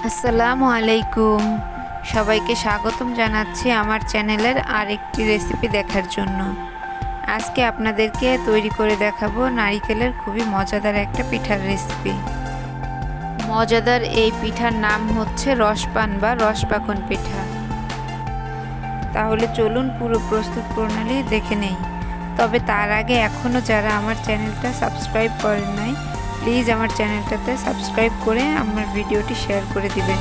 আসসালামু আলাইকুম। সবাইকে স্বাগতম জানাচ্ছি আমার চ্যানেলের আরেকটি রেসিপি দেখার জন্য। আজকে আপনাদেরকে তৈরি করে দেখাবো নারিকেলের খুবই মজাদার একটা পিঠার রেসিপি। মজাদার এই পিঠার নাম হচ্ছে রসপান বা রসপাকন পিঠা। তাহলে চলুন পুরো প্রস্তুত প্রণালী দেখে নেই। তবে তার আগে এখনও যারা আমার চ্যানেলটা সাবস্ক্রাইব করেন নাই, প্লিজ আমার চ্যানেলটাতে সাবস্ক্রাইব করে আমার ভিডিওটি শেয়ার করে দিবেন।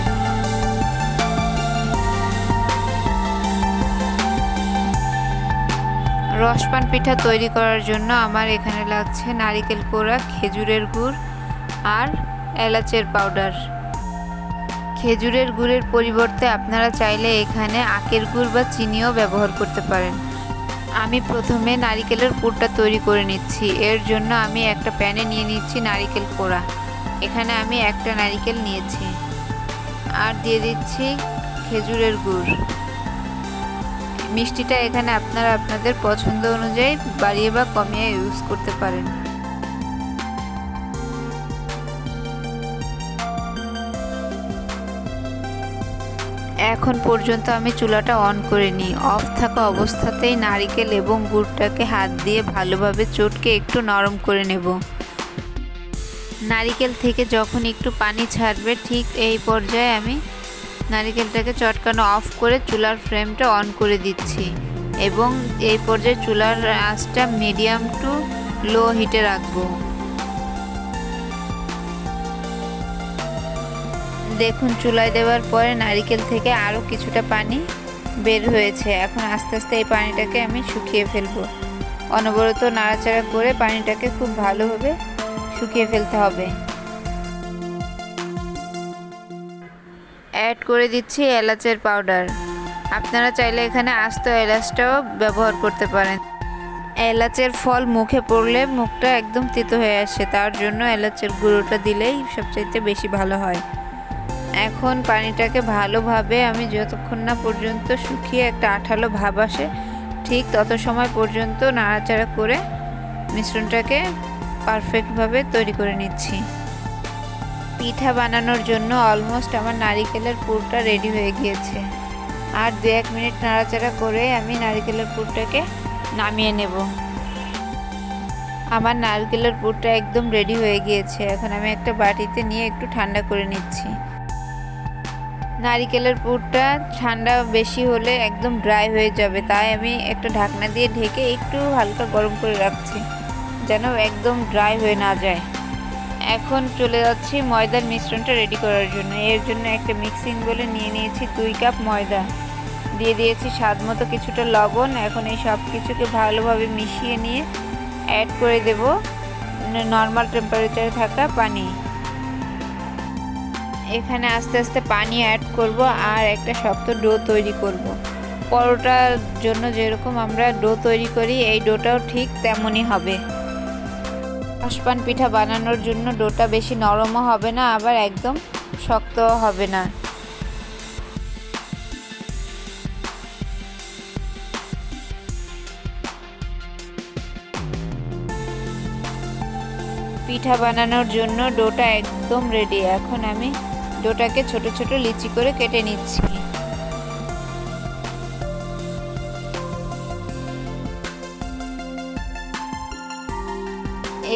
রসপান পিঠা তৈরি করার জন্য আমার এখানে লাগছে নারিকেল কোড়া, খেজুরের গুড় আর এলাচের পাউডার। খেজুরের গুড়ের পরিবর্তে আপনারা চাইলে এখানে আখের গুড় বা চিনিও ব্যবহার করতে পারেন। আমি প্রথমে নারিকেলের পুরটা তৈরি করে নিচ্ছি। এর জন্য আমি একটা প্যানে নিয়ে নিচ্ছি নারিকেল কোড়া। এখানে আমি একটা নারিকেল নিয়েছি আর দিয়ে দিচ্ছি খেজুরের গুড়। মিষ্টিটা এখানে আপনারা আপনাদের পছন্দ অনুযায়ী বাড়িয়ে বা কমিয়ে ইউজ করতে পারেন। এখন পর্যন্ত আমি চুলাটা অন করে নিই। অফ থাকা অবস্থাতেই নারিকেল এবং গুড়টাকে হাত দিয়ে ভালোভাবে চটকে একটু নরম করে নেব। নারিকেল থেকে যখন একটু পানি ছাড়বে ঠিক এই পর্যায়ে আমি নারিকেলটাকে চটকানো অফ করে চুলার ফ্লেমটা অন করে দিচ্ছি এবং এই পর্যায়ে চুলার আঁচটা মিডিয়াম টু লো হিটে রাখবো। দেখুন চুলায় দেওয়ার পরে নারিকেল থেকে আরও কিছুটা পানি বের হয়েছে। এখন আস্তে আস্তে এই পানিটাকে আমি শুকিয়ে ফেলবো। অনবরত নাড়াচাড়া করে পানিটাকে খুব ভালোভাবে শুকিয়ে ফেলতে হবে। অ্যাড করে দিচ্ছি এলাচের পাউডার। আপনারা চাইলে এখানে আস্ত এলাচটাও ব্যবহার করতে পারেন। এলাচের ফল মুখে পড়লে মুখটা একদম তিতো হয়ে আসে, তার জন্য এলাচের গুঁড়োটা দিলেই সবচাইতে বেশি ভালো হয়। এখন পানিটাকে ভালোভাবে আমি যতক্ষণ না পর্যন্ত শুকিয়ে একটা আঠালো ভাব আসে ঠিক তত সময় পর্যন্ত নাড়াচাড়া করে মিশ্রণটাকে পারফেক্টভাবে তৈরি করে নিচ্ছি। পিঠা বানানোর জন্য অলমোস্ট আমার নারিকেলের পুরটা রেডি হয়ে গিয়েছে। আর 2-1 মিনিট নাড়াচাড়া করে আমি নারিকেলের পুরটাকে নামিয়ে নেব। আমার নারকেলের পুরটা একদম রেডি হয়ে গিয়েছে। এখন আমি একটা বাটিতে নিয়ে একটু ঠান্ডা করে নিচ্ছি। নারিকেলের পুরটা ঠান্ডা বেশি হলে একদম ড্রাই হয়ে যাবে, তাই আমি একটা ঢাকনা দিয়ে ঢেকে একটু হালকা গরম করে রাখছি যেন একদম ড্রাই হয়ে না যায়। এখন চলে যাচ্ছি ময়দার মিশ্রণটা রেডি করার জন্য। এর জন্য একটা মিক্সিং বলে নিয়ে নিয়েছি 2 কাপ ময়দা, দিয়ে দিয়েছি স্বাদ মতো কিছুটা লবণ। এখন এই সব কিছুকে ভালোভাবে মিশিয়ে নিয়ে অ্যাড করে দেব নর্মাল টেম্পারেচারে থাকা পানি। এখানে আস্তে আস্তে পানি অ্যাড করব আর একটা শক্ত ডো তৈরি করব। পরোটার জন্য যেরকম আমরা ডো তৈরি করি এই ডোটাও ঠিক তেমনই হবে। রসপান পিঠা বানানোর জন্য ডোটা বেশি নরমও হবে না আবার একদম শক্তও হবে না। পিঠা বানানোর জন্য ডোটা একদম রেডি। এখন আমি ডোটাকে ছোট ছোট লিচি করে কেটে নিচ্ছি।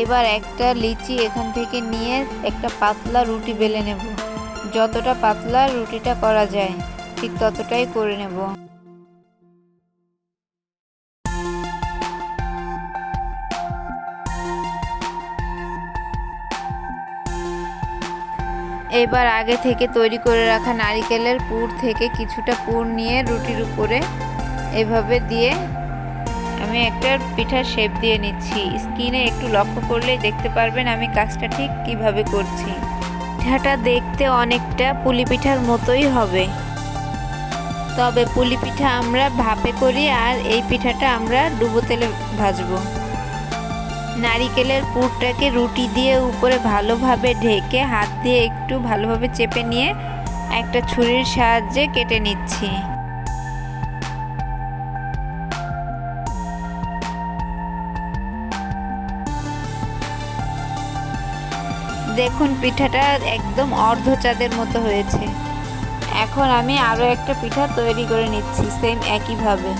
এবার একটা লিচি এখান থেকে নিয়ে একটা পাতলা রুটি বেলে নেব। যতটা পাতলা রুটিটা করা যায় ঠিক ততটাই করে নেব। এবার আগে থেকে তৈরি করে রাখা নারিকেলের পুর থেকে কিছুটা পুর নিয়ে রুটির উপরে এভাবে দিয়ে আমি একটা পিঠার শেপ দিয়ে নিচ্ছি। স্ক্রিনে একটু লক্ষ্য করলেই দেখতে পারবেন আমি কাজটা ঠিক কিভাবে করছি। পিঠাটা দেখতে অনেকটা পুলি পিঠার মতোই হবে, তবে পুলি পিঠা আমরা ভাপে করি আর এই পিঠাটা আমরা ডুবো তেলে ভাজবো। নারিকেলের পুরটাকে রুটি দিয়ে উপরে ভালোভাবে ঢেকে হাত দিয়ে একটু ভালোভাবে চেপে নিয়ে একটা ছুরির সাহায্যে কেটে নিচ্ছি। দেখুন পিঠাটা একদম অর্ধ চাঁদের মতো হয়েছে। এখন আমি আরও একটা পিঠা তৈরি করে নিচ্ছি সেম একইভাবে।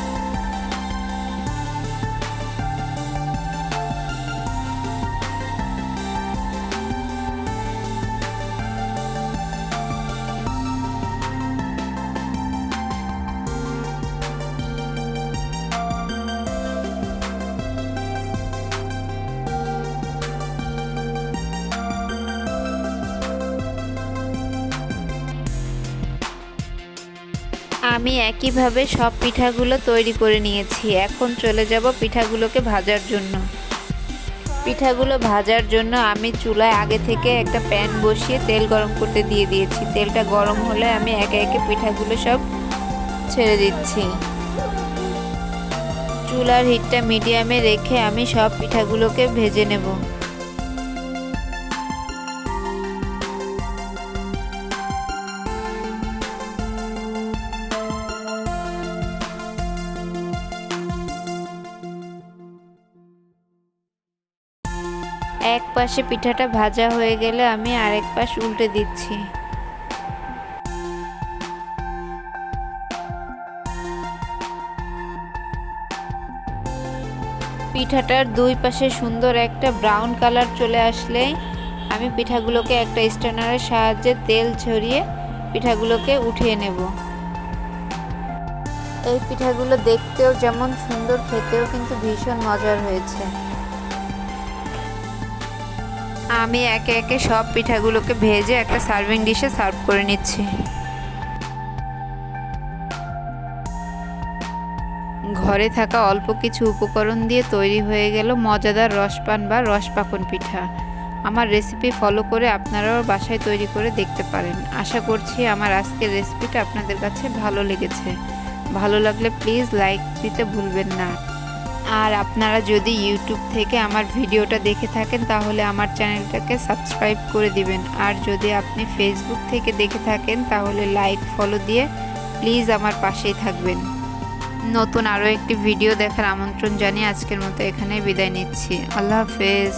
আমি একইভাবে সব পিঠাগুলো তৈরি করে নিয়েছি। এখন চলে যাব পিঠাগুলোকে ভাজার জন্য। পিঠাগুলো ভাজার জন্য আমি চুলায় আগে থেকে একটা প্যান বসিয়ে তেল গরম করতে দিয়ে দিয়েছি। তেলটা গরম হলে আমি একে একে পিঠাগুলো সব ছেড়ে দিচ্ছি। চুলার হিটটা মিডিয়ামে রেখে আমি সব পিঠাগুলোকে ভেজে নেব। এক পাশে পিঠাটা ভাজা হয়ে গেলে আমি আরেক পাশ উল্টে দিচ্ছি। পিঠাটার দুই পাশে সুন্দর একটা ব্রাউন কালার চলে আসলেই আমি পিঠাগুলোকে একটা স্ট্যানারের সাহায্যে তেল ছড়িয়ে পিঠাগুলোকে উঠিয়ে নেব। এই পিঠাগুলো দেখতেও যেমন সুন্দর, খেতেও কিন্তু ভীষণ মজার হয়েছে। আমি একে একে সব পিঠাগুলোকে ভেজে একটা সার্ভিং ডিশে সার্ভ করে নিচ্ছি। ঘরে থাকা অল্প কিছু উপকরণ দিয়ে তৈরি হয়ে গেল মজাদার রসপান বা রসপাকন পিঠা। আমার রেসিপি ফলো করে আপনারাও বাসায় তৈরি করে দেখতে পারেন। আশা করছি আমার আজকের রেসিপিটা আপনাদের কাছে ভালো লেগেছে। ভালো লাগলে প্লিজ লাইক দিতে ভুলবেন না। আর আপনারা যদি ইউটিউব থেকে আমার ভিডিওটা দেখে থাকেন তাহলে আমার চ্যানেলটাকে সাবস্ক্রাইব করে দিবেন। আর যদি আপনি ফেসবুক থেকে দেখে থাকেন তাহলে লাইক ফলো দিয়ে প্লিজ আমার পাশেই থাকবেন। নতুন আরও একটি ভিডিও দেখার আমন্ত্রণ জানিয়ে আজকের মতো এখানেই বিদায় নিচ্ছি। আল্লাহ হাফেজ।